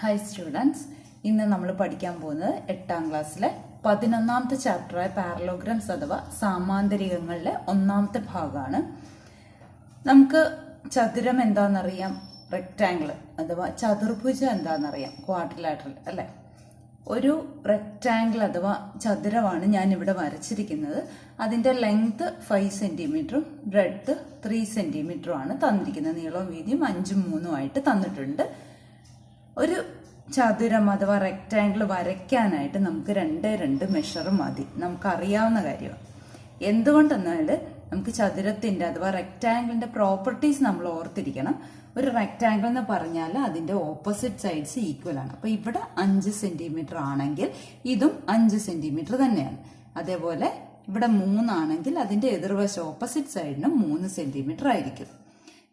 Hi students, ഇന്ന് നമ്മൾ പഠിക്കാൻ പോകുന്നത് 8ാം ക്ലാസ്സിലെ 11ാമത്തെ ചാപ്റ്ററായ പാരലോഗ്രാംസ് അഥവാ സാമാന്തരികങ്ങളിലെ 1ാമത്തെ ഭാഗമാണ്. നമുക്ക് ചതുരം എന്താണെന്നറിയാം, റെക്റ്റാങ്കിൾ അഥവാ ചതുർഭുജം എന്താണെന്നറിയാം, ക്വാഡ്രിലാറ്ററൽ അല്ലേ. ഒരു റെക്റ്റാങ്കിൾ അഥവാ ചതുരമാണ് ഞാൻ ഇവിടെ വരച്ചിരിക്കുന്നത്. അതിൻ്റെ ലെങ്ത് 5 സെന്റിമീറ്ററും ബ്രെഡ്ത്ത് 3 സെന്റിമീറ്ററും ആണ് തന്നിരിക്കുന്നത്. നീളവും വീതിയും 5ഉം 3ഉം ആയിട്ട് തന്നിട്ടുണ്ട്. ഒരു ചതുരം അഥവാ റെക്റ്റാങ്കിൾ വരയ്ക്കാനായിട്ട് നമുക്ക് 2 മെഷർ മതി, നമുക്കറിയാവുന്ന കാര്യമാണ്. എന്തുകൊണ്ടെന്നാൽ നമുക്ക് ചതുരത്തിൻ്റെ അഥവാ റെക്റ്റാങ്കിളിൻ്റെ പ്രോപ്പർട്ടീസ് നമ്മൾ ഓർത്തിരിക്കണം. ഒരു റെക്റ്റാങ്കിൾ എന്ന് പറഞ്ഞാൽ അതിൻ്റെ ഓപ്പോസിറ്റ് സൈഡ്സ് ഈക്വൽ ആണ്. അപ്പോൾ ഇവിടെ 5 സെന്റിമീറ്റർ ആണെങ്കിൽ ഇതും 5 സെന്റിമീറ്റർ തന്നെയാണ്. അതേപോലെ ഇവിടെ 3 ആണെങ്കിൽ അതിൻ്റെ എതിർവശം ഓപ്പോസിറ്റ് സൈഡിനും 3 സെന്റിമീറ്റർ ആയിരിക്കും.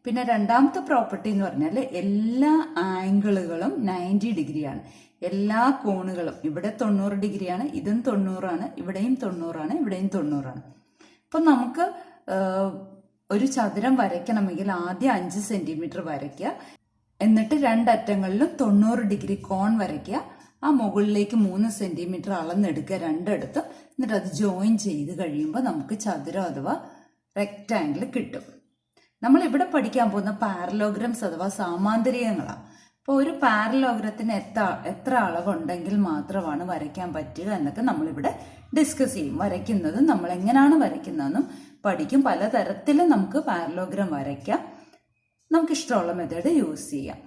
പിന്നെ രണ്ടാമത്തെ പ്രോപ്പർട്ടി എന്ന് പറഞ്ഞാൽ എല്ലാ ആംഗിളുകളും 90 ഡിഗ്രിയാണ്. എല്ലാ കോണുകളും ഇവിടെ 90 ഡിഗ്രിയാണ്, ഇതും 90ആണ്, ഇവിടെയും 90ആണ്, ഇവിടെയും 90ആണ്. അപ്പം നമുക്ക് ഒരു ചതുരം വരയ്ക്കണമെങ്കിൽ ആദ്യം 5 സെന്റിമീറ്റർ വരയ്ക്കുക, എന്നിട്ട് രണ്ടറ്റങ്ങളിലും 90 ഡിഗ്രി കോൺ വരയ്ക്കുക. ആ മുകളിലേക്ക് 3 സെന്റിമീറ്റർ അളന്നെടുക്കുക രണ്ടിടത്തും, എന്നിട്ട് അത് ജോയിൻ ചെയ്ത് കഴിയുമ്പോൾ നമുക്ക് ചതുരം അഥവാ റെക്റ്റാങ്കിൾ കിട്ടും. നമ്മൾ ഇവിടെ പഠിക്കാൻ പോകുന്ന പാരലോഗ്രാംസ് അഥവാ സാമാന്തരികങ്ങളാണ്. അപ്പോൾ ഒരു പാരലോഗ്രത്തിന് എത്ര അളവുണ്ടെങ്കിൽ മാത്രമാണ് വരയ്ക്കാൻ പറ്റുക എന്നൊക്കെ നമ്മളിവിടെ ഡിസ്കസ് ചെയ്യും. വരയ്ക്കുന്നതും നമ്മൾ എങ്ങനെയാണ് വരയ്ക്കുന്നതെന്നും പഠിക്കും. പലതരത്തിലും നമുക്ക് പാരലോഗ്രാം വരയ്ക്കാം, നമുക്കിഷ്ടമുള്ള മെത്തേഡ് യൂസ് ചെയ്യാം.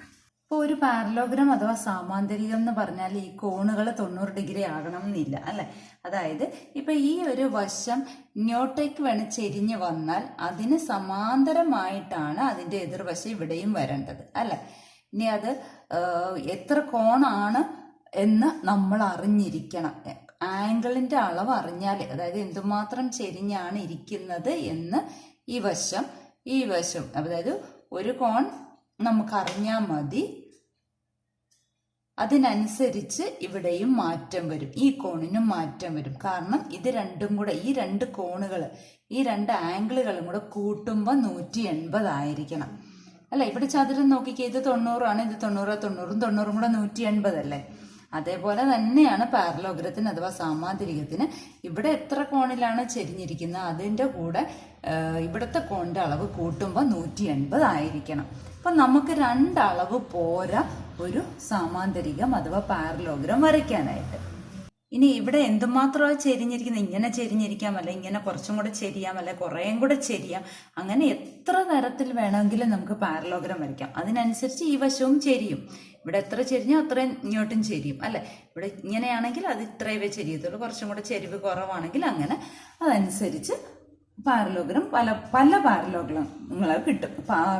ഇപ്പോൾ ഒരു പാരലോഗ്രാം അഥവാ സാമാന്തരികം എന്ന് പറഞ്ഞാൽ ഈ കോണുകൾ 90 ഡിഗ്രി ആകണം എന്നില്ല അല്ലെ. അതായത് ഇപ്പൊ ഈ ഒരു വശം ഇങ്ങോട്ടേക്ക് വേണം ചെരിഞ്ഞ് വന്നാൽ അതിന് സമാന്തരമായിട്ടാണ് അതിന്റെ എതിർവശം ഇവിടെയും വരേണ്ടത് അല്ലെ. ഇനി അത് എത്ര കോണാണ് എന്ന് നമ്മൾ അറിഞ്ഞിരിക്കണം. ആംഗിളിന്റെ അളവ് അറിഞ്ഞാൽ, അതായത് എന്തുമാത്രം ചെരിഞ്ഞാണ് ഇരിക്കുന്നത് എന്ന് ഈ വശം അതായത് ഒരു കോൺ നമുക്കറിഞ്ഞാൽ മതി. അതിനനുസരിച്ച് ഇവിടെയും മാറ്റം വരും, ഈ കോണിനും മാറ്റം വരും. കാരണം ഇത് രണ്ടും കൂടെ, ഈ 2 കോണുകൾ, ഈ 2 ആംഗിളുകളും കൂടെ കൂട്ടുമ്പോൾ 180 ആയിരിക്കണം അല്ലെ. ഇവിടെ ചതുരം നോക്കിക്കേ, ഇത് 90 ആണ്, ഇത് 90, 90ഉം കൂടെ 180 അല്ലേ. അതേപോലെ തന്നെയാണ് പാരലോഗ്രത്തിന് അഥവാ സാമാന്തരികത്തിന്. ഇവിടെ എത്ര കോണിലാണ് ചെരിഞ്ഞിരിക്കുന്നത് അതിൻ്റെ കൂടെ ഇവിടുത്തെ കോണിന്റെ അളവ് കൂട്ടുമ്പോൾ 180 ആയിരിക്കണം. അപ്പം നമുക്ക് 2 അളവ് പോരാ ഒരു സാമാന്തരികം അഥവാ പാരലോഗ്രാം വരയ്ക്കാനായിട്ട്. ഇനി ഇവിടെ എന്തുമാത്രമാണ് ചെരിഞ്ഞിരിക്കുന്നത്, ഇങ്ങനെ ചെരിഞ്ഞിരിക്കാം, അല്ലെ ഇങ്ങനെ കുറച്ചും കൂടെ ചെരിയാം, അല്ലെ കുറേയും കൂടെ ചെരിയാം. അങ്ങനെ എത്ര തരത്തിൽ വേണമെങ്കിലും നമുക്ക് പാരലോഗ്രാം വരയ്ക്കാം. അതിനനുസരിച്ച് ഈ വശവും ചെരിയും. ഇവിടെ എത്ര ചെരിഞ്ഞോ അത്രയും ഇങ്ങോട്ടും ചെരിയും അല്ലെ. ഇവിടെ ഇങ്ങനെയാണെങ്കിൽ അത് ഇത്രയേ ചെരിയത്തുള്ളൂ, കുറച്ചും കൂടെ ചെരിവ് കുറവാണെങ്കിൽ അങ്ങനെ അതനുസരിച്ച് പാരലോഗ്രാം പല പാരലോഗ്രങ്ങൾ കിട്ടും.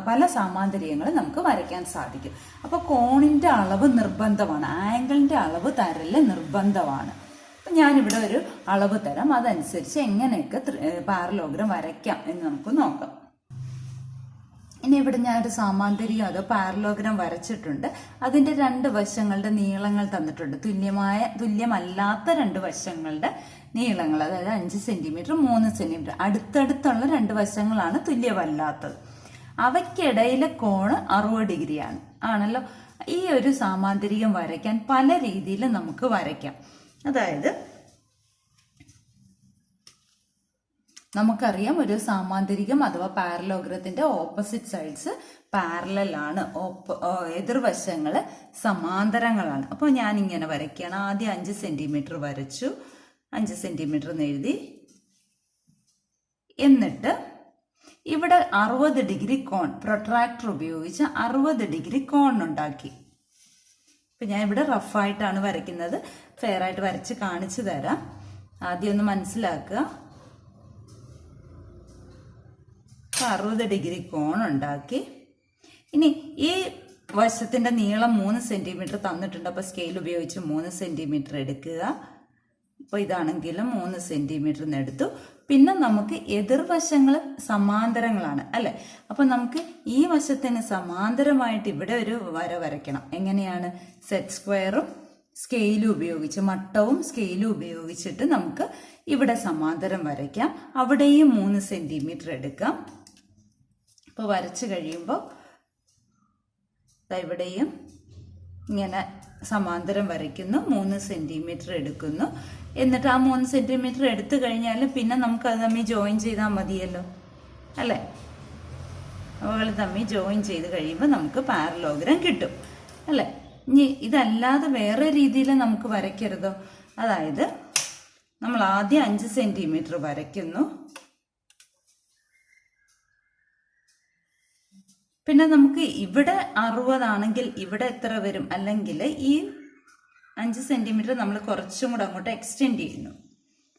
പല സാമാന്തരികങ്ങൾ നമുക്ക് വരയ്ക്കാൻ സാധിക്കും. അപ്പൊ കോണിന്റെ അളവ് നിർബന്ധമാണ്, ആംഗിളിന്റെ അളവ് തരല് നിർബന്ധമാണ്. അപ്പൊ ഞാനിവിടെ ഒരു അളവ് തരാം, അതനുസരിച്ച് എങ്ങനെയൊക്കെ പാരലോഗ്രാം വരയ്ക്കാം എന്ന് നമുക്ക് നോക്കാം. ഇനി ഇവിടെ ഞാനൊരു സാമാന്തരികം അതോ പാരലോഗ്രാം വരച്ചിട്ടുണ്ട്. അതിന്റെ 2 വശങ്ങളുടെ നീളങ്ങൾ തന്നിട്ടുണ്ട്. തുല്യമല്ലാത്ത 2 വശങ്ങളുടെ നീളങ്ങൾ, അതായത് 5 സെന്റിമീറ്റർ 3 സെന്റിമീറ്റർ അടുത്തടുത്തുള്ള 2 വശങ്ങളാണ് തുല്യമല്ലാത്തത്. അവയ്ക്കിടയിലെ കോണ് 60 ഡിഗ്രിയാണ് ആണല്ലോ. ഈ ഒരു സാമാന്തരികം വരയ്ക്കാൻ പല രീതിയിൽ നമുക്ക് വരയ്ക്കാം. അതായത് നമുക്കറിയാം ഒരു സാമാന്തരികം അഥവാ പാരലോഗ്രത്തിന്റെ ഓപ്പോസിറ്റ് സൈഡ്സ് പാരലൽ ആണ്, എതിർവശങ്ങൾ സമാന്തരങ്ങളാണ്. അപ്പോൾ ഞാൻ ഇങ്ങനെ വരയ്ക്കുകയാണ്. ആദ്യം 5 സെന്റിമീറ്റർ വരച്ചു, 5 സെന്റിമീറ്റർ എന്ന് എഴുതി. എന്നിട്ട് ഇവിടെ 60 ഡിഗ്രി കോൺ പ്രൊട്രാക്ടർ ഉപയോഗിച്ച് 60 ഡിഗ്രി കോൺ ഉണ്ടാക്കി. ഇപ്പൊ ഞാൻ ഇവിടെ റഫായിട്ടാണ് വരയ്ക്കുന്നത്, ഫെയർ ആയിട്ട് വരച്ച് കാണിച്ചു തരാം. ആദ്യം ഒന്ന് മനസ്സിലാക്കുക. 60 ഡിഗ്രി കോൺ ഉണ്ടാക്കി. ഇനി ഈ വശത്തിന്റെ നീളം 3 സെന്റിമീറ്റർ തന്നിട്ടുണ്ട്. അപ്പൊ സ്കെയിൽ ഉപയോഗിച്ച് 3 സെന്റിമീറ്റർ എടുക്കുക. അപ്പൊ ഇതാണെങ്കിലും 3 സെന്റിമീറ്റർ എടുത്തു. പിന്നെ നമുക്ക് എതിർവശങ്ങൾ സമാന്തരങ്ങളാണ് അല്ലെ. അപ്പൊ നമുക്ക് ഈ വശത്തിന് സമാന്തരമായിട്ട് ഇവിടെ ഒരു വര വരയ്ക്കണം. എങ്ങനെയാണ്? സെറ്റ് സ്ക്വയറും സ്കെയിലും ഉപയോഗിച്ച്, മട്ടവും സ്കെയിലും ഉപയോഗിച്ചിട്ട് നമുക്ക് ഇവിടെ സമാന്തരം വരയ്ക്കാം. അവിടെയും 3 സെന്റിമീറ്റർ എടുക്കാം. അപ്പോൾ വരച്ചു കഴിയുമ്പോൾ ഇവിടെയും ഇങ്ങനെ സമാന്തരം വരയ്ക്കുന്നു, 3 സെന്റിമീറ്റർ എടുക്കുന്നു. എന്നിട്ട് ആ 3 സെന്റിമീറ്റർ എടുത്തു കഴിഞ്ഞാൽ പിന്നെ നമുക്ക് അത് തമ്മിൽ ജോയിൻ ചെയ്താൽ മതിയല്ലോ അല്ലേ? അവകൾ തമ്മിൽ ജോയിൻ ചെയ്ത് കഴിയുമ്പോൾ നമുക്ക് പാരലോഗ്രാം കിട്ടും അല്ലേ? ഇനി ഇതല്ലാതെ വേറെ രീതിയിൽ നമുക്ക് വരയ്ക്കരുതോ? അതായത് നമ്മൾ ആദ്യം 5 സെന്റിമീറ്റർ വരയ്ക്കുന്നു, പിന്നെ നമുക്ക് ഇവിടെ 60 ആണെങ്കിൽ ഇവിടെ എത്ര വരും? അല്ലെങ്കിൽ ഈ 5 സെന്റിമീറ്റർ നമ്മൾ കുറച്ചും കൂടെ അങ്ങോട്ട് എക്സ്റ്റെൻഡ് ചെയ്യുന്നു,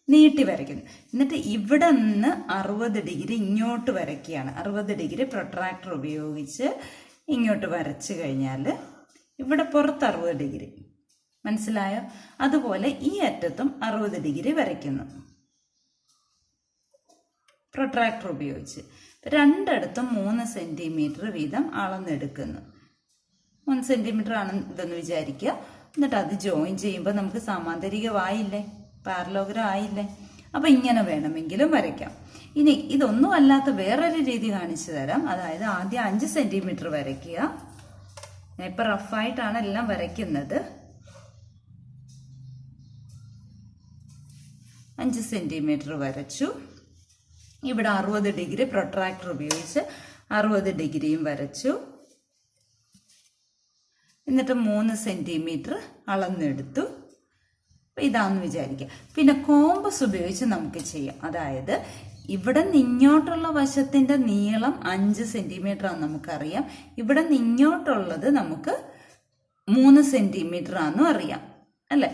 നീട്ടി വരയ്ക്കുന്നു. എന്നിട്ട് ഇവിടെ നിന്ന് 60 ഡിഗ്രി ഇങ്ങോട്ട് വരയ്ക്കുകയാണ്. 60 ഡിഗ്രി പ്രൊട്രാക്ടർ ഉപയോഗിച്ച് ഇങ്ങോട്ട് വരച്ചു കഴിഞ്ഞാൽ ഇവിടെ പുറത്ത് 60 ഡിഗ്രി. മനസ്സിലായോ? അതുപോലെ ഈ അറ്റത്തും 60 ഡിഗ്രി വരയ്ക്കുന്നു പ്രൊട്രാക്ടർ ഉപയോഗിച്ച്. രണ്ടിടത്തും 3 സെന്റിമീറ്റർ വീതം അളന്നെടുക്കുന്നു. 3 സെന്റിമീറ്റർ ആണ് ഇതെന്ന് വിചാരിക്കുക. എന്നിട്ട് അത് ജോയിൻ ചെയ്യുമ്പോൾ നമുക്ക് സമാന്തരികമായില്ലേ, പാരലോഗ്രാം ആയില്ലേ? അപ്പൊ ഇങ്ങനെ വേണമെങ്കിലും വരയ്ക്കാം. ഇനി ഇതൊന്നും അല്ലാത്ത വേറൊരു രീതി കാണിച്ചു തരാം. അതായത് ആദ്യം 5 സെന്റിമീറ്റർ വരയ്ക്കുക. ഇപ്പൊ റഫായിട്ടാണ് എല്ലാം വരയ്ക്കുന്നത്. 5 സെന്റിമീറ്റർ വരച്ചു. ഇവിടെ 60 ഡിഗ്രി പ്രൊട്രാക്ടർ ഉപയോഗിച്ച് 60 ഡിഗ്രിയും വരച്ചു. എന്നിട്ട് 3 സെന്റിമീറ്റർ അളന്നെടുത്തു. ഇതാന്ന് വിചാരിക്കുക. പിന്നെ കോമ്പസ് ഉപയോഗിച്ച് നമുക്ക് ചെയ്യാം. അതായത് ഇവിടെ നിങ്ങോട്ടുള്ള വശത്തിന്റെ നീളം 5 സെന്റിമീറ്റർ ആണെന്ന് നമുക്കറിയാം. ഇവിടെ നിങ്ങോട്ടുള്ളത് നമുക്ക് 3 സെന്റിമീറ്റർ ആണെന്നും അറിയാം അല്ലെ?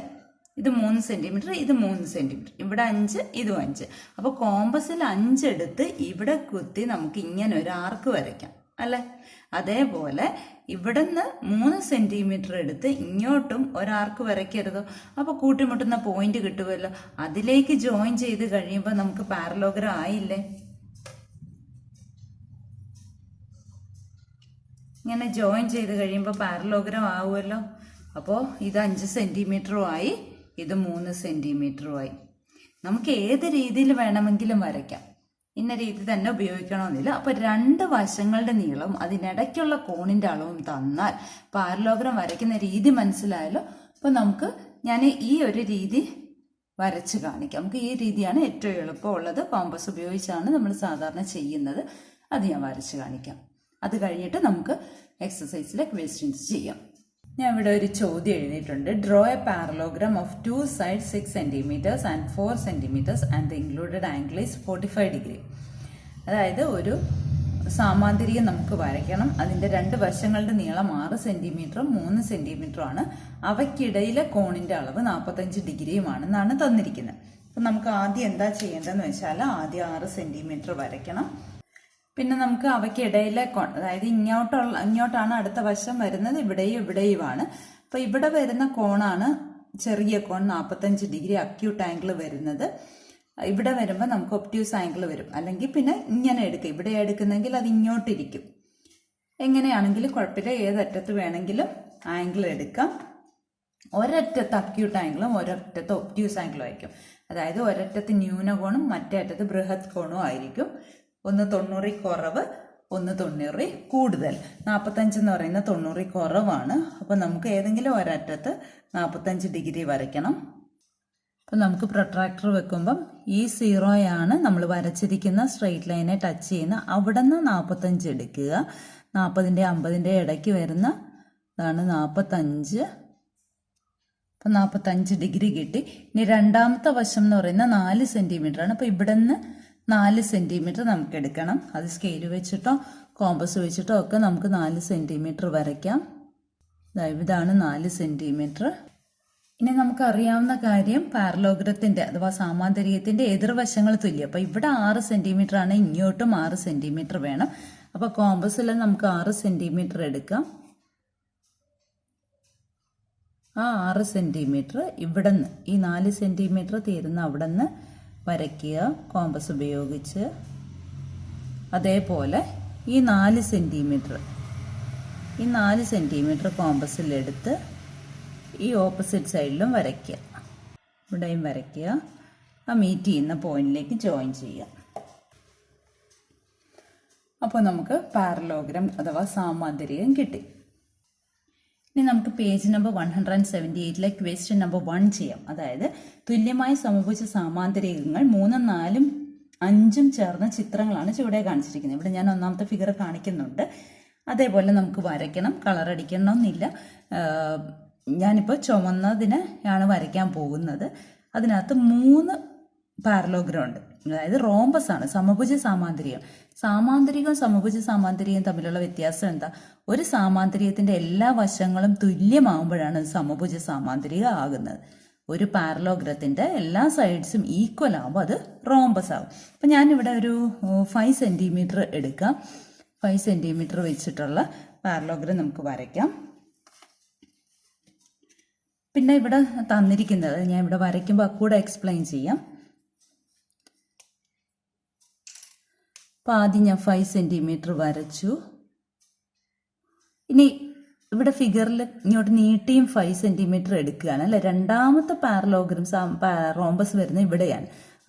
ഇത് 3 സെന്റിമീറ്റർ, ഇത് 3 സെന്റിമീറ്റർ, ഇവിടെ 5, ഇതും 5. അപ്പൊ കോമ്പസിൽ 5 എടുത്ത് ഇവിടെ കുത്തി നമുക്ക് ഇങ്ങനെ ഒരു ആർക്ക് വരയ്ക്കാം അല്ലെ? അതേപോലെ ഇവിടുന്ന് 3 സെന്റിമീറ്റർ എടുത്ത് ഇങ്ങോട്ടും ഒരാർക്ക് വരയ്ക്കരുതോ? അപ്പൊ കൂട്ടിമുട്ടുന്ന പോയിന്റ് കിട്ടുമല്ലോ. അതിലേക്ക് ജോയിൻ ചെയ്ത് കഴിയുമ്പോൾ നമുക്ക് പാരലോഗ്രാം ആയില്ലേ? ഇങ്ങനെ ജോയിൻ ചെയ്ത് കഴിയുമ്പോൾ പാരലോഗ്രാം ആവുമല്ലോ. അപ്പോൾ ഇത് 5 സെന്റിമീറ്ററും ആയി, ഇത് 3 സെന്റിമീറ്ററുമായി. നമുക്ക് ഏത് രീതിയിൽ വേണമെങ്കിലും വരയ്ക്കാം. ഇന്ന രീതി തന്നെ ഉപയോഗിക്കണമെന്നില്ല. അപ്പൊ 2 വശങ്ങളുടെ നീളവും അതിനിടയ്ക്കുള്ള കോണിന്റെ അളവും തന്നാൽ പാരലോഗ്രാം വരയ്ക്കുന്ന രീതി മനസ്സിലായല്ലോ. അപ്പൊ നമുക്ക് ഞാൻ ഈ ഒരു രീതി വരച്ച് കാണിക്കാം. നമുക്ക് ഈ രീതിയാണ് ഏറ്റവും എളുപ്പമുള്ളത്. കോമ്പസ് ഉപയോഗിച്ചാണ് നമ്മൾ സാധാരണ ചെയ്യുന്നത്. അത് ഞാൻ വരച്ച് കാണിക്കാം. അത് കഴിഞ്ഞിട്ട് നമുക്ക് എക്സസൈസിലെ ക്വസ്റ്റ്യൻസ് ചെയ്യാം. ഞാൻ ഇവിടെ ഒരു ചോദ്യം എഴുതിയിട്ടുണ്ട്. Draw A parallelogram of 2 sides 6 centimeters and 4 centimeters and the included angle is 45 degree. അതായത് ഒരു സാമാന്തരികം നമുക്ക് വരയ്ക്കണം. അതിന്റെ 2 വശങ്ങളുടെ നീളം 6 സെന്റിമീറ്ററും 3 സെന്റിമീറ്ററും ആണ്. അവയ്ക്കിടയിലെ കോണിന്റെ അളവ് 45 ഡിഗ്രിയുമാണെന്നാണ് തന്നിരിക്കുന്നത്. അപ്പൊ നമുക്ക് ആദ്യം എന്താ ചെയ്യേണ്ടതെന്ന് വെച്ചാൽ ആദ്യം 6 സെന്റിമീറ്റർ വരയ്ക്കണം. പിന്നെ നമുക്ക് അവയ്ക്കിടയിലെ കോൺ, അതായത് ഇങ്ങോട്ടാണ് അടുത്ത വശം വരുന്നത്, ഇവിടെയുമാണ്. അപ്പൊ ഇവിടെ വരുന്ന കോണാണ് ചെറിയ കോൺ, 45 ഡിഗ്രി അക്യൂട്ട് ആംഗിൾ വരുന്നത്. ഇവിടെ വരുമ്പോൾ നമുക്ക് ഒബ്റ്റ്യൂസ് ആംഗിൾ വരും. അല്ലെങ്കിൽ പിന്നെ ഇങ്ങനെ എടുക്കുക, ഇവിടെ എടുക്കുന്നെങ്കിൽ അത് ഇങ്ങോട്ടിരിക്കും. എങ്ങനെയാണെങ്കിലും കുഴപ്പമില്ല, ഏതറ്റത്ത് വേണമെങ്കിലും ആംഗിൾ എടുക്കാം. ഒരറ്റത്ത് അക്യൂട്ട് ആംഗിളും ഒരറ്റത്ത് ഒബ്റ്റ്യൂസ് ആംഗിളും ആയിരിക്കും. അതായത് ഒരറ്റത്ത് ന്യൂനകോണും മറ്റേ അറ്റത്ത് ബൃഹത് കോണും ആയിരിക്കും. ഒന്ന് 90 കുറവ്, ഒന്ന് 90 കൂടുതൽ. 45 എന്ന് പറയുന്ന 90 കുറവാണ്. അപ്പൊ നമുക്ക് ഏതെങ്കിലും ഒരറ്റത്ത് 45 ഡിഗ്രി വരയ്ക്കണം. അപ്പൊ നമുക്ക് പ്രൊട്രാക്ടർ വെക്കുമ്പം ഈ 0 ആണ് നമ്മൾ വരച്ചിരിക്കുന്ന സ്ട്രെയിറ്റ് ലൈനെ ടച്ച് ചെയ്യുന്ന. അവിടെ നിന്ന് 45 എടുക്കുക. 40ന്റെ 50ന്റെ ഇടയ്ക്ക് വരുന്ന ഇതാണ് 45. അപ്പൊ 45 ഡിഗ്രി കിട്ടി. ഇനി രണ്ടാമത്തെ വശം എന്ന് പറയുന്ന 4 സെന്റിമീറ്റർ ആണ്. അപ്പൊ ഇവിടെ നിന്ന് 4 സെന്റിമീറ്റർ നമുക്ക് എടുക്കണം. അത് സ്കെയിൽ വെച്ചിട്ടോ കോമ്പസ് വെച്ചിട്ടോ ഒക്കെ നമുക്ക് 4 സെന്റിമീറ്റർ വരയ്ക്കാം. ഇതാണ് 4 സെന്റിമീറ്റർ. ഇനി നമുക്ക് അറിയാവുന്ന കാര്യം പാരലോഗ്രത്തിന്റെ അഥവാ സാമാന്തരികത്തിന്റെ എതിർവശങ്ങൾ തുല്യം. അപ്പൊ ഇവിടെ 6 സെന്റിമീറ്റർ ആണ്, ഇങ്ങോട്ടും 6 സെന്റിമീറ്റർ വേണം. അപ്പൊ കോമ്പസിൽ നമുക്ക് 6 സെന്റിമീറ്റർ എടുക്കാം. ആ 6 സെന്റിമീറ്റർ ഇവിടെ നിന്ന് ഈ 4 സെന്റിമീറ്റർ തീരുന്ന അവിടെ നിന്ന് വരയ്ക്കുക കോമ്പസ് ഉപയോഗിച്ച്. അതേപോലെ ഈ 4 സെന്റിമീറ്റർ കോമ്പസിലെടുത്ത് ഈ ഓപ്പോസിറ്റ് സൈഡിലും വരയ്ക്കുക. ഇവിടെയും വരയ്ക്കുക. ആ മീറ്റ് ചെയ്യുന്ന പോയിന്റിലേക്ക് ജോയിൻ ചെയ്യുക. അപ്പോൾ നമുക്ക് പാരലോഗ്രാം അഥവാ സാമാന്തരികം കിട്ടി. ഇനി നമുക്ക് പേജ് നമ്പർ 178 ക്വസ്റ്റ്യൻ നമ്പർ 1 ചെയ്യാം. അതായത് തുല്യമായ സമഭുജ സാമാന്തരികങ്ങൾ 3, 4, 5 ചേർന്ന ചിത്രങ്ങളാണ് ചുവടെ കാണിച്ചിരിക്കുന്നത്. ഇവിടെ ഞാൻ ഒന്നാമത്തെ ഫിഗർ കാണിക്കുന്നുണ്ട്. അതേപോലെ നമുക്ക് വരയ്ക്കണം. കളർ അടിക്കണമെന്നില്ല. ഞാനിപ്പോൾ ചുവന്നതിന് ആണ് വരയ്ക്കാൻ പോകുന്നത്. അതിനകത്ത് 3 പാരലോഗ്രാം ഉണ്ട്. അതായത് റോംബസ് ആണ്. സമഭുജ സാമാന്തരികം. സാമാന്തരികവും സമഭുജ സാമാന്തരികവും തമ്മിലുള്ള വ്യത്യാസം എന്താ? ഒരു സാമാന്തരികത്തിന്റെ എല്ലാ വശങ്ങളും തുല്യമാകുമ്പോഴാണ് സമഭുജ സാമാന്തരികം ആകുന്നത്. ഒരു പാരലോഗ്രത്തിന്റെ എല്ലാ സൈഡ്സും ഈക്വൽ ആകുമ്പോൾ അത് റോംബസ് ആകും. അപ്പം ഞാനിവിടെ ഒരു 5 സെന്റിമീറ്റർ എടുക്കാം. 5 സെന്റിമീറ്റർ വെച്ചിട്ടുള്ള പാരലോഗ്രാം നമുക്ക് വരയ്ക്കാം. പിന്നെ ഇവിടെ തന്നിരിക്കുന്നത് ഞാൻ ഇവിടെ വരയ്ക്കുമ്പോൾ കൂടെ എക്സ്പ്ലെയിൻ ചെയ്യാം. അപ്പോൾ ആദ്യം ഞാൻ 5 സെന്റിമീറ്റർ വരച്ചു. ഇനി ഇവിടെ ഫിഗറിൽ ഇങ്ങോട്ട് നീട്ടിയും 5 സെന്റിമീറ്റർ എടുക്കുകയാണ് അല്ലെ. രണ്ടാമത്തെ പാരലോഗ്രാം റോംബസ് വരുന്നത് ഇവിടെയാണ്.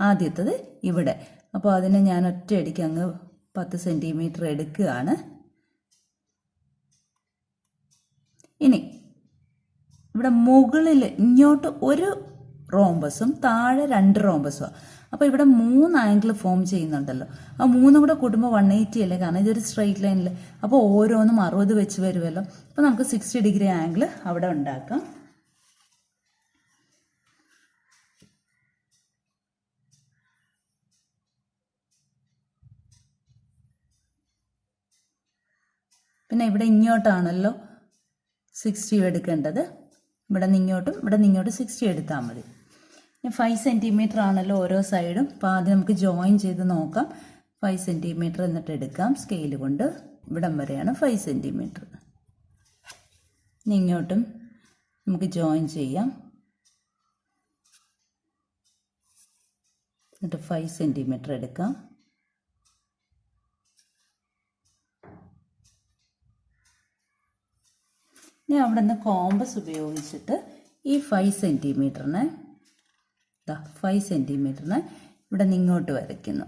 ആദ്യത്തത് ഇവിടെ. അപ്പോൾ അതിനെ ഞാൻ ഒറ്റയടിക്ക് അങ്ങ് 10 സെന്റിമീറ്റർ എടുക്കുകയാണ്. ഇനി ഇവിടെ മുകളിൽ ഇങ്ങോട്ട് ഒരു റോംബസും താഴെ 2 റോംബസും. അപ്പോൾ ഇവിടെ 3 ആംഗിൾ ഫോം ചെയ്യുന്നുണ്ടല്ലോ. ആ 3 കൂടെ കൂട്ടുമ്പോൾ 180 അല്ലേ, കാരണം ഇതൊരു സ്ട്രെയിറ്റ് ലൈനിൽ. അപ്പോൾ ഓരോന്നും 60 വെച്ച് വരുമല്ലോ. അപ്പോൾ നമുക്ക് 60 ഡിഗ്രി ആംഗിൾ അവിടെ ഉണ്ടാക്കാം. പിന്നെ ഇവിടെ ഇങ്ങോട്ടാണല്ലോ 60 എടുക്കേണ്ടത്. ഇവിടെ നിങ്ങോട്ടും 60 എടുത്താൽ മതി. 5 സെന്റിമീറ്റർ ആണല്ലോ ഓരോ സൈഡും. അപ്പോൾ ആദ്യം നമുക്ക് ജോയിൻ ചെയ്ത് നോക്കാം. 5 സെന്റിമീറ്റർ എന്നിട്ട് എടുക്കാം സ്കെയിൽ കൊണ്ട്. ഇവിടം വരെയാണ് 5 സെന്റിമീറ്റർ. ഇങ്ങോട്ടും നമുക്ക് ജോയിൻ ചെയ്യാം. എന്നിട്ട് 5 സെന്റിമീറ്റർ എടുക്കാം. ഞാൻ അവിടെ നിന്ന് കോമ്പസ് ഉപയോഗിച്ചിട്ട് ഈ 5 സെന്റിമീറ്ററിനെ ഇവിടെ നിന്ന് ഇങ്ങോട്ട് വരയ്ക്കുന്നു.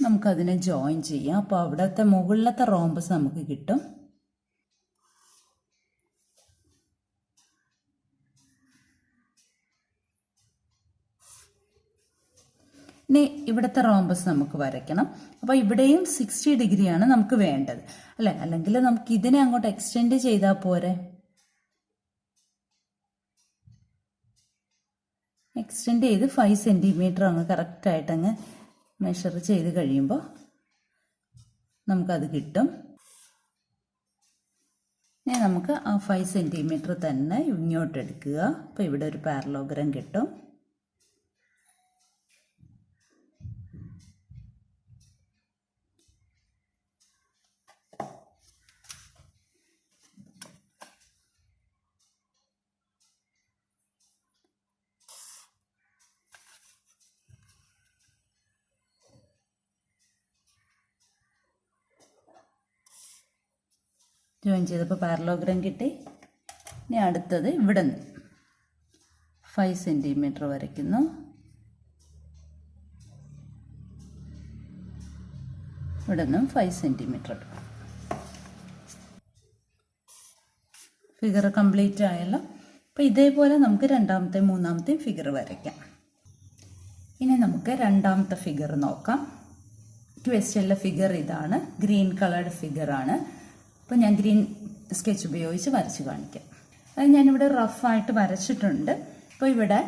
നമുക്കതിനെ ജോയിൻ ചെയ്യാം. അപ്പോൾ അവിടുത്തെ മുകളിലത്തെ റോംബസ് നമുക്ക് കിട്ടും. ഇനി ഇവിടുത്തെ റോംബസ് നമുക്ക് വരയ്ക്കണം. അപ്പോൾ ഇവിടെയും 60 ഡിഗ്രിയാണ് നമുക്ക് വേണ്ടത് അല്ലേ. അല്ലെങ്കിൽ നമുക്ക് ഇതിനെ അങ്ങോട്ട് എക്സ്റ്റെൻഡ് ചെയ്താൽ പോരെ. എക്സ്റ്റെൻഡ് ചെയ്ത് 5 സെന്റിമീറ്റർ അങ്ങ് കറക്റ്റായിട്ട് അങ്ങ് മെഷർ ചെയ്ത് കഴിയുമ്പോൾ നമുക്കത് കിട്ടും. ഇനി നമുക്ക് ആ 5 സെന്റിമീറ്റർ തന്നെ ഇങ്ങോട്ട് എടുക്കുക. അപ്പോൾ ഇവിടെ ഒരു പാരലോഗ്രാം കിട്ടും. ജോയിൻ ചെയ്തപ്പോൾ പാരലോഗ്രാം കിട്ടി. ഇനി അടുത്തത് ഇവിടെ നിന്ന് 5 സെന്റിമീറ്റർ വരയ്ക്കുന്നു. ഇവിടെ നിന്നും 5 സെന്റിമീറ്റർ. ഫിഗർ കംപ്ലീറ്റ് ആയല്ലോ. അപ്പോൾ ഇതേപോലെ നമുക്ക് രണ്ടാമത്തെയും മൂന്നാമത്തെയും ഫിഗർ വരയ്ക്കാം. ഇനി നമുക്ക് രണ്ടാമത്തെ ഫിഗർ നോക്കാം. ക്വസ്റ്റ്യനിലെ ഫിഗർ ഇതാണ്. ഗ്രീൻ കളർഡ് ഫിഗറാണ്. അപ്പോൾ ഞാൻ ഗ്രീൻ സ്കെച്ച് ഉപയോഗിച്ച് വരച്ച് കാണിക്കാം. അത് ഞാനിവിടെ റഫായിട്ട് വരച്ചിട്ടുണ്ട്. അപ്പോൾ ഇവിടെ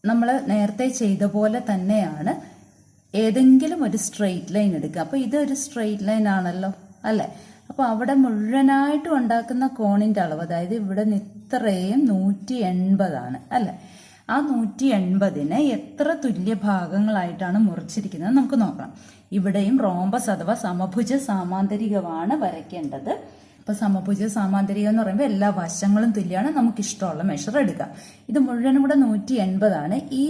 നമ്മൾ നേരത്തെ ചെയ്ത പോലെ തന്നെയാണ് ഏതെങ്കിലും ഒരു സ്ട്രെയിറ്റ് ലൈൻ എടുക്കുക. അപ്പോൾ ഇതൊരു സ്ട്രെയിറ്റ് ലൈൻ ആണല്ലോ അല്ലേ. അപ്പോൾ അവിടെ മുഴുവനായിട്ടും ഉണ്ടാക്കുന്ന കോണിൻ്റെ അളവ്, അതായത് ഇവിടെ ഇത്രയും 180 അല്ലേ. ആ 180നെ എത്ര തുല്യ ഭാഗങ്ങളായിട്ടാണ് മുറിച്ചിരിക്കുന്നത് നമുക്ക് നോക്കാം. ഇവിടെയും റോംബസ് അഥവാ സമഭുജ സാമാന്തരികമാണ് വരയ്ക്കേണ്ടത്. അപ്പോൾ സമഭുജ സാമാന്തരികം എന്ന് പറയുമ്പോൾ എല്ലാ വശങ്ങളും തുല്യമാണ്. നമുക്ക് ഇഷ്ടമുള്ള മെഷർ എടുക്കാം. ഇത് മുഴുവനും കൂടെ 180. ഈ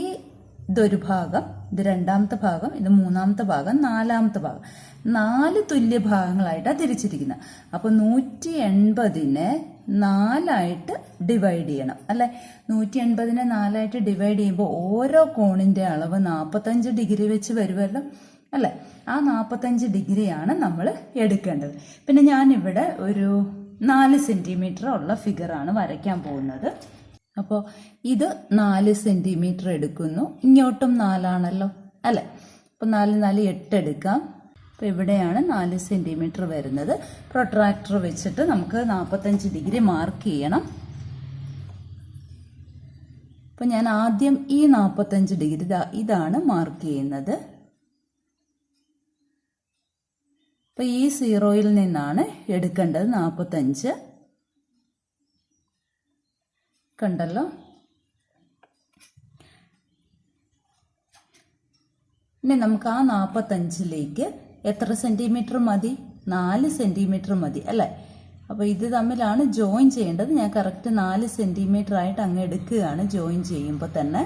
ഇതൊരു ഭാഗം, ഇത് രണ്ടാമത്തെ ഭാഗം, ഇത് മൂന്നാമത്തെ ഭാഗം, നാലാമത്തെ ഭാഗം, 4 തുല്യ ഭാഗങ്ങളായിട്ടാണ് തിരിച്ചിരിക്കുന്നത്. അപ്പൊ 180നെ 4ആയിട്ട് ഡിവൈഡ് ചെയ്യണം അല്ലെ. 180നെ 4ആയിട്ട് ഡിവൈഡ് ചെയ്യുമ്പോൾ ഓരോ കോണിന്റെ അളവ് 45 ഡിഗ്രി വെച്ച് വരുമല്ലോ അല്ലെ. ആ 45 ഡിഗ്രിയാണ് നമ്മൾ എടുക്കേണ്ടത്. പിന്നെ ഞാനിവിടെ ഒരു 4 സെന്റിമീറ്റർ ഉള്ള ഫിഗറാണ് വരയ്ക്കാൻ പോകുന്നത്. അപ്പോൾ ഇത് 4 സെന്റിമീറ്റർ എടുക്കുന്നു, ഇങ്ങോട്ടും 4 ആണല്ലോ അല്ലെ. അപ്പൊ 4 4 8 എടുക്കാം. അപ്പൊ ഇവിടെയാണ് 4 സെന്റിമീറ്റർ വരുന്നത്. പ്രൊട്രാക്ടർ വെച്ചിട്ട് നമുക്ക് 45 ഡിഗ്രി മാർക്ക് ചെയ്യണം. അപ്പൊ ഞാൻ ആദ്യം ഈ 45 ഡിഗ്രി ഇതാണ് മാർക്ക് ചെയ്യുന്നത്. അപ്പൊ ഈ 0യിൽ നിന്നാണ് എടുക്കേണ്ടത് 45. കണ്ടല്ലോ. ഇനി നമുക്ക് ആ 45ലേക്ക് എത്ര സെന്റിമീറ്റർ മതി? 4 സെന്റിമീറ്റർ മതി അല്ലെ. അപ്പൊ ഇത് തമ്മിലാണ് ജോയിൻ ചെയ്യേണ്ടത്. ഞാൻ കറക്റ്റ് 4 സെന്റിമീറ്റർ ആയിട്ട് അങ്ങ് എടുക്കുകയാണ് ജോയിൻ ചെയ്യുമ്പോൾ തന്നെ.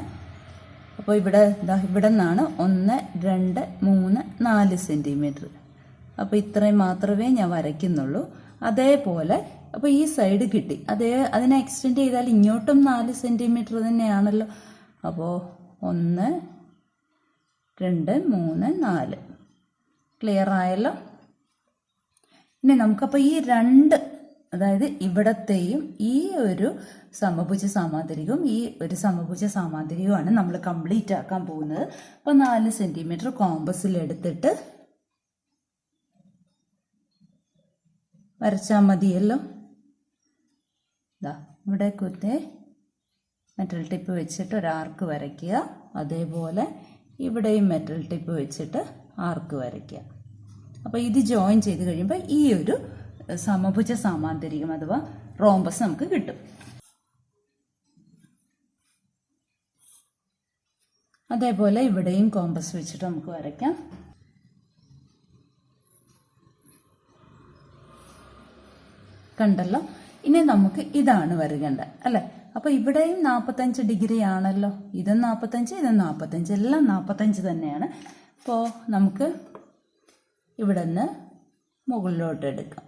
അപ്പോൾ ഇവിടെ നിന്നാണ് 1 2 3 4 സെന്റിമീറ്റർ. അപ്പൊ ഇത്രയും മാത്രമേ ഞാൻ വരയ്ക്കുന്നുള്ളൂ. അതേപോലെ അപ്പൊ ഈ സൈഡ് കിട്ടി, അതിനെ എക്സ്റ്റെൻഡ് ചെയ്താൽ ഇങ്ങോട്ടും 4 സെന്റിമീറ്റർ തന്നെയാണല്ലോ. അപ്പോൾ 1 2 3 4 ക്ലിയർ ആയല്ലോ. ഇനി നമുക്കപ്പോൾ ഈ അതായത് ഇവിടത്തെയും ഈ ഒരു സമഭുജ സാമാന്തരികവും ഈ ഒരു സമഭുജ സാമാന്തരികവുമാണ് നമ്മൾ കംപ്ലീറ്റ് ആക്കാൻ പോകുന്നത്. അപ്പോൾ 4 സെന്റിമീറ്റർ കോമ്പസിൽ എടുത്തിട്ട് വരച്ചാൽ മതിയല്ലോ. ഇവിടെ കുത്തേ മെറ്റൽ ടിപ്പ് വെച്ചിട്ട് ഒരു ആർക്ക് വരയ്ക്കുക. അതേപോലെ ഇവിടെയും മെറ്റൽ ടിപ്പ് വെച്ചിട്ട് ആർക്ക് വരയ്ക്കുക. അപ്പോൾ ഇത് ജോയിൻ ചെയ്ത് കഴിയുമ്പോൾ ഈ ഒരു സമഭുജ സാമാന്തരികം അഥവാ റോംബസ് നമുക്ക് കിട്ടും. അതേപോലെ ഇവിടെയും കോമ്പസ് വെച്ചിട്ട് നമുക്ക് വരയ്ക്കാം. കണ്ടല്ലോ. ഇനി നമുക്ക് ഇതാണ് വരേണ്ടത് അല്ലെ. അപ്പൊ ഇവിടെയും 45 ഡിഗ്രി ആണല്ലോ. ഇതും 45 ഇതും 45, എല്ലാം 45 തന്നെയാണ്. അപ്പോൾ നമുക്ക് ഇവിടെ നിന്ന് മുകളിലോട്ട് എടുക്കാം.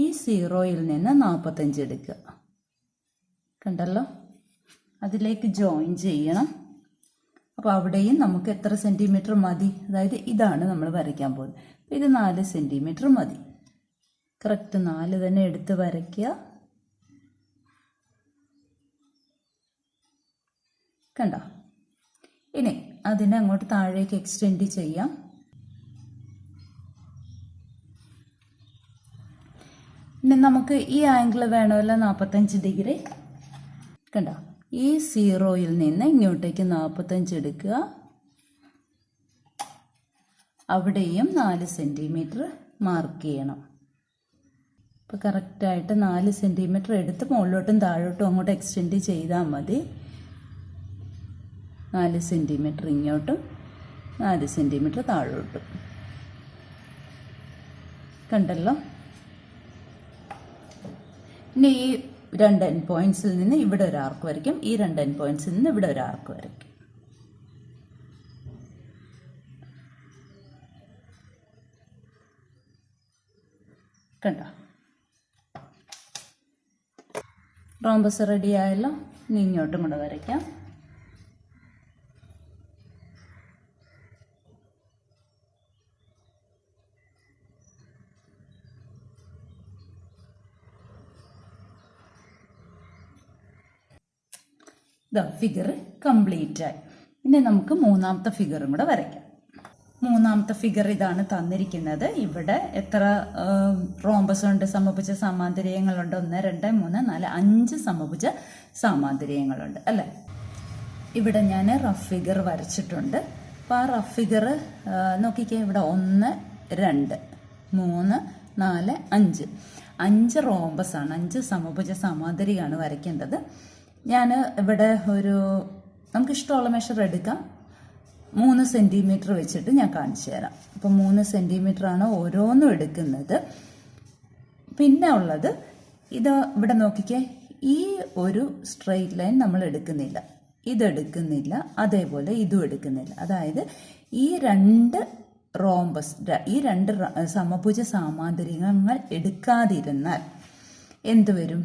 ഈ 0യിൽ നിന്ന് 45 എടുക്കുക. കണ്ടല്ലോ. അതിലേക്ക് ജോയിൻ ചെയ്യണം. അപ്പോൾ അവിടെയും നമുക്ക് എത്ര സെന്റിമീറ്റർ മതി? അതായത് ഇതാണ് നമ്മൾ വരയ്ക്കാൻ പോകുന്നത്. ഇത് 4 സെന്റിമീറ്റർ മതി. കറക്റ്റ് 4 തന്നെ എടുത്ത് വരയ്ക്കുക. കണ്ടോ. ഇനി അതിനെ അങ്ങോട്ട് താഴേക്ക് എക്സ്റ്റെൻഡ് ചെയ്യാം. ഇനി നമുക്ക് ഈ ആംഗിൾ വേണമല്ലോ 45 ഡിഗ്രി. കണ്ടോ. ഈ 0യിൽ നിന്ന് ഇങ്ങോട്ടേക്ക് 45 എടുക്കുക. അവിടെയും 4 സെന്റിമീറ്റർ മാർക്ക് ചെയ്യണം. അപ്പോൾ കറക്റ്റായിട്ട് 4 സെന്റിമീറ്റർ എടുത്ത് മുകളിലോട്ടും താഴോട്ടും അങ്ങോട്ട് എക്സ്റ്റെൻഡ് ചെയ്താൽ മതി. 4 സെന്റിമീറ്റർ ഇങ്ങോട്ടും 4 സെന്റിമീറ്റർ താഴോട്ടും. കണ്ടല്ലോ. ഇനി ഈ 2 എൻഡ് പോയിന്റ്സിൽ നിന്ന് ഇവിടെ ഒരു ആർക്ക് വരയ്ക്കും. ഈ 2 എൻഡ് പോയിന്റ്സിൽ നിന്ന് ഇവിടെ ഒരു ആർക്ക് വരയ്ക്കും. കണ്ടോ. റോംബസ് റെഡി ആയല്ലോ. ഇനി ഇങ്ങോട്ടും കൂടെ വരയ്ക്കാം. ഫിഗർ കംപ്ലീറ്റ് ആയി. ഇനി നമുക്ക് മൂന്നാമത്തെ ഫിഗറും കൂടെ വരയ്ക്കാം. മൂന്നാമത്തെ ഫിഗർ ഇതാണ് തന്നിരിക്കുന്നത്. ഇവിടെ എത്ര റോംബസ് ഉണ്ട്, സമഭുജ സാമാന്തരികങ്ങളുണ്ട്? 1 2 3 4 5 സമഭുജ സാമാന്തരികങ്ങളുണ്ട് അല്ലേ. ഇവിടെ ഞാൻ റഫ് ഫിഗർ വരച്ചിട്ടുണ്ട്. അപ്പോൾ ആ റഫ് ഫിഗർ നോക്കിക്കേ. ഇവിടെ 1 2 3 4 5 5 റോംബസ് ആണ്, 5 സമഭുജ സാമാന്തരികമാണ് വരയ്ക്കേണ്ടത്. ഞാൻ ഇവിടെ നമുക്ക് ഇഷ്ടമുള്ള മെഷർ എടുക്കാം. 3 സെന്റിമീറ്റർ വെച്ചിട്ട് ഞാൻ കാണിച്ചു തരാം. അപ്പം 3 സെന്റിമീറ്റർ ആണ് ഓരോന്നും എടുക്കുന്നത്. പിന്നെ ഉള്ളത് ഇത് ഇവിടെ നോക്കിക്കേ. ഈ ഒരു സ്ട്രെയിറ്റ് ലൈൻ നമ്മൾ എടുക്കുന്നില്ല, ഇതെടുക്കുന്നില്ല, അതേപോലെ ഇതും എടുക്കുന്നില്ല. അതായത് ഈ രണ്ട് റോംബസ്, ഈ രണ്ട് സമഭുജ സാമാന്തരികങ്ങൾ എടുക്കാതിരുന്നാൽ എന്ത് വരും?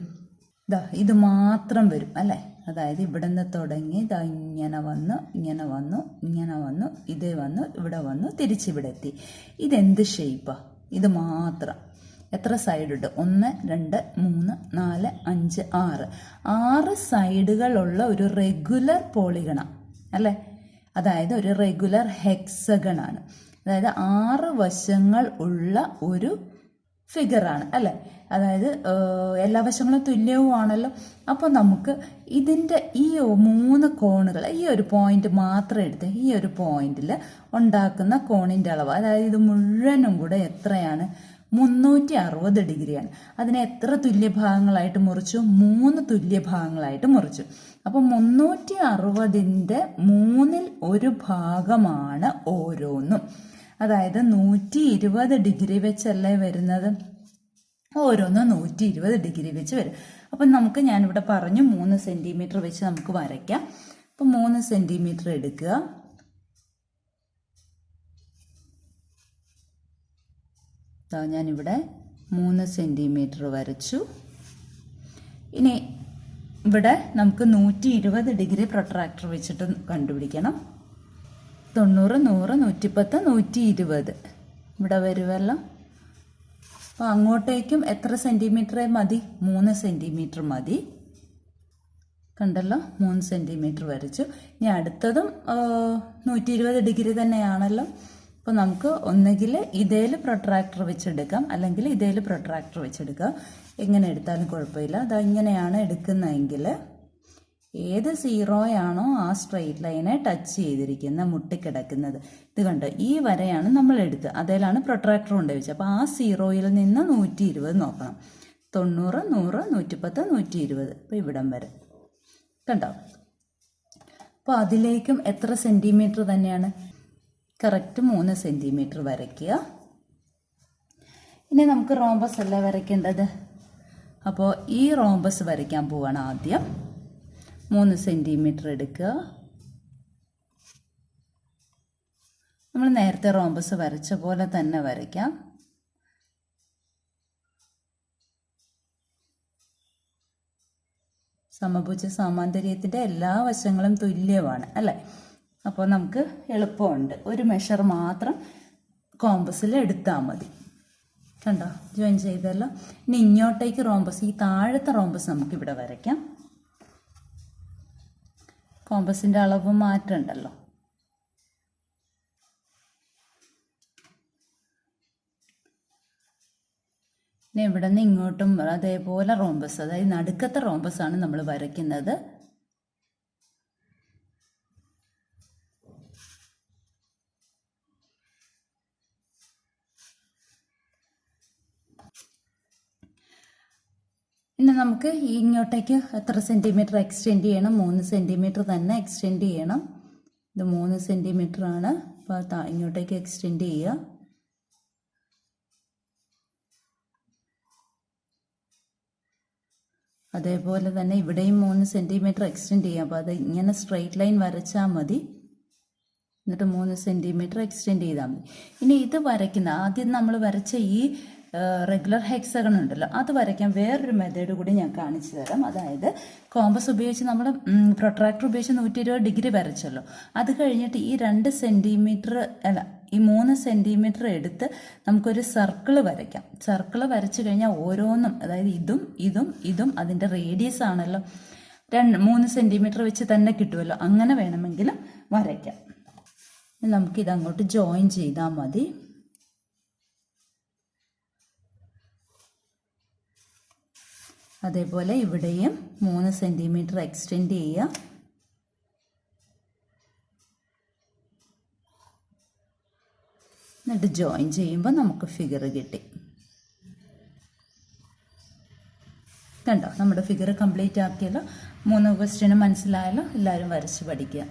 ഇത് മാത്രം വരും അല്ലേ? അതായത് ഇവിടെ നിന്ന് തുടങ്ങി ഇങ്ങനെ വന്നു, ഇങ്ങനെ വന്നു, ഇങ്ങനെ വന്നു, ഇതേ വന്നു, ഇവിടെ വന്നു, തിരിച്ചിവിടെ എത്തി. ഇതെന്ത് ഷേപ്പാണ്? ഇത് മാത്രം. എത്ര സൈഡുണ്ട്? 1 2 3 4 5 6 6 സൈഡുകളുള്ള ഒരു റെഗുലർ പോളിഗണ അല്ലേ? അതായത് ഒരു റെഗുലർ ഹെക്സഗണാണ്. അതായത് 6 വശങ്ങൾ ഉള്ള ഒരു ഫിഗറാണ് അല്ലേ? അതായത് എല്ലാ വശങ്ങളും തുല്യവുമാണല്ലോ. അപ്പോൾ നമുക്ക് ഇതിൻ്റെ ഈ 3 കോണുകൾ, ഈ ഒരു പോയിന്റ് മാത്രം എടുത്ത് ഈ ഒരു പോയിന്റിൽ ഉണ്ടാക്കുന്ന കോണിൻ്റെ അളവ്, അതായത് ഇത് മുഴുവനും കൂടെ എത്രയാണ്? 360 ഡിഗ്രിയാണ്. അതിനെ എത്ര തുല്യ ഭാഗങ്ങളായിട്ട് മുറിച്ചു? 3 തുല്യ ഭാഗങ്ങളായിട്ട് മുറിച്ചു. അപ്പോൾ 360ന്റെ 1/3 ഭാഗമാണ് ഓരോന്നും. അതായത് 120 ഡിഗ്രി വെച്ചല്ലേ വരുന്നത്? ഓരോന്നും 120 ഡിഗ്രി വെച്ച് വരും. അപ്പം നമുക്ക്, ഞാനിവിടെ പറഞ്ഞു 3 സെന്റിമീറ്റർ വെച്ച് നമുക്ക് വരയ്ക്കാം. അപ്പം 3 സെന്റിമീറ്റർ എടുക്കുക. ഞാനിവിടെ 3 സെന്റിമീറ്റർ വരച്ചു. ഇനി ഇവിടെ നമുക്ക് 120 ഡിഗ്രി പ്രൊട്രാക്ടർ വെച്ചിട്ട് കണ്ടുപിടിക്കണം. 90 100 110 120 ഇവിടെ വരുമല്ലോ. അപ്പോൾ അങ്ങോട്ടേക്കും എത്ര സെന്റിമീറ്റർ മതി? 3 സെന്റിമീറ്റർ മതി. കണ്ടല്ലോ, 3 സെന്റിമീറ്റർ വരച്ചു. ഇനി അടുത്തതും 120 ഡിഗ്രി തന്നെയാണല്ലോ. അപ്പോൾ നമുക്ക് ഒന്നുകിൽ ഇതേൽ പ്രൊട്രാക്ടർ വെച്ചെടുക്കാം, അല്ലെങ്കിൽ ഇതേൽ പ്രൊട്രാക്ടർ വെച്ചെടുക്കാം. എങ്ങനെ എടുത്താലും കുഴപ്പമില്ല. അതാ ഇങ്ങനെയാണ് എടുക്കുന്നതെങ്കിൽ ഏത് സീറോയാണോ ആ സ്ട്രെയിറ്റ് ലൈനെ ടച്ച് ചെയ്തിരിക്കുന്ന, മുട്ടിക്കിടക്കുന്നത്, ഇത് കണ്ടോ, ഈ വരയാണ് നമ്മൾ എടുത്തത്. അതേലാണ് പ്രൊട്രാക്ടർ കൊണ്ട് വെച്ചത്. അപ്പോൾ ആ സീറോയിൽ നിന്ന് 120 നോക്കണം. 90 100 110 120 അപ്പോൾ ഇവിടം വരെ കണ്ടോ. അപ്പോൾ അതിലേക്കും എത്ര സെന്റിമീറ്റർ തന്നെയാണ്? കറക്റ്റ് 3 സെന്റിമീറ്റർ വരയ്ക്കുക. ഇനി നമുക്ക് റോംബസ് അല്ലേ വരയ്ക്കേണ്ടത്. അപ്പോൾ ഈ റോംബസ് വരയ്ക്കാൻ പോവാണ്. ആദ്യം 3 സെന്റിമീറ്റർ എടുക്കുക. നമ്മൾ നേരത്തെ റോംബസ് വരച്ച പോലെ തന്നെ വരയ്ക്കാം. സമഭുജ സാമാന്തര്യത്തിൻ്റെ എല്ലാ വശങ്ങളും തുല്യമാണ് അല്ലേ? അപ്പോൾ നമുക്ക് എളുപ്പമുണ്ട്. ഒരു മെഷർ മാത്രം കോമ്പസിൽ എടുത്താൽ മതി. കണ്ടോ, ജോയിൻ ചെയ്തല്ലോ. ഇനി ഇങ്ങോട്ടേക്ക് റോംബസ്, ഈ താഴത്തെ റോംബസ് നമുക്കിവിടെ വരയ്ക്കാം. കോമ്പസിൻ്റെ അളവ് മാറ്റമുണ്ടല്ലോ. ഇനി ഇവിടെ നിന്ന് ഇങ്ങോട്ടും അതേപോലെ റോംബസ്, അതായത് നടുക്കത്തെ റോംബസ് ആണ് നമ്മൾ വരയ്ക്കുന്നത്. ഇനി നമുക്ക് ഇങ്ങോട്ടേക്ക് എത്ര സെന്റിമീറ്റർ എക്സ്റ്റെൻഡ് ചെയ്യണം? 3 സെന്റിമീറ്റർ തന്നെ എക്സ്റ്റെൻഡ് ചെയ്യണം. ഇത് 3 സെന്റിമീറ്റർ ആണ്. അപ്പോൾ ഇങ്ങോട്ടേക്ക് എക്സ്റ്റെൻഡ് ചെയ്യുക. അതേപോലെ തന്നെ ഇവിടെയും 3 സെന്റിമീറ്റർ എക്സ്റ്റെൻഡ് ചെയ്യാം. അപ്പോൾ അത് ഇങ്ങനെ സ്ട്രെയിറ്റ് ലൈൻ വരച്ചാൽ മതി. എന്നിട്ട് 3 സെന്റിമീറ്റർ എക്സ്റ്റെൻഡ് ചെയ്താൽ മതി. ഇനി ഇത് വരയ്ക്കുന്ന, ആദ്യം നമ്മൾ വരച്ച ഈ റെഗുലർ ഹെക്സഗൺ ഉണ്ടല്ലോ, അത് വരയ്ക്കാൻ വേറൊരു മെത്തേഡ് കൂടി ഞാൻ കാണിച്ചു തരാം. അതായത് കോമ്പസ് ഉപയോഗിച്ച് നമ്മൾ പ്രൊട്രാക്ടർ ഉപയോഗിച്ച് 120 ഡിഗ്രി വരച്ചല്ലോ. അത് കഴിഞ്ഞിട്ട് ഈ 2 സെന്റിമീറ്റർ അല്ല, ഈ 3 സെന്റിമീറ്റർ എടുത്ത് നമുക്കൊരു സർക്കിൾ വരയ്ക്കാം. സർക്കിൾ വരച്ചു കഴിഞ്ഞാൽ ഓരോന്നും, അതായത് ഇതും ഇതും ഇതും അതിൻ്റെ റേഡിയസ് ആണല്ലോ, 3 സെന്റിമീറ്റർ വെച്ച് തന്നെ കിട്ടുമല്ലോ. അങ്ങനെ വേണമെങ്കിലും വരയ്ക്കാം. നമുക്കിത് അങ്ങോട്ട് ജോയിൻ ചെയ്താൽ മതി. അതേപോലെ ഇവിടെയും 3 സെന്റിമീറ്റർ എക്സ്റ്റെൻഡ് ചെയ്യുക. എന്നിട്ട് ജോയിൻ ചെയ്യുമ്പോൾ നമുക്ക് ഫിഗർ കിട്ടി. കണ്ടോ, നമ്മുടെ ഫിഗർ കംപ്ലീറ്റ് ആക്കിയല്ലോ. 3 ക്വസ്റ്റ്യന് മനസ്സിലായല്ലോ. എല്ലാവരും വരച്ച് പഠിക്കുക.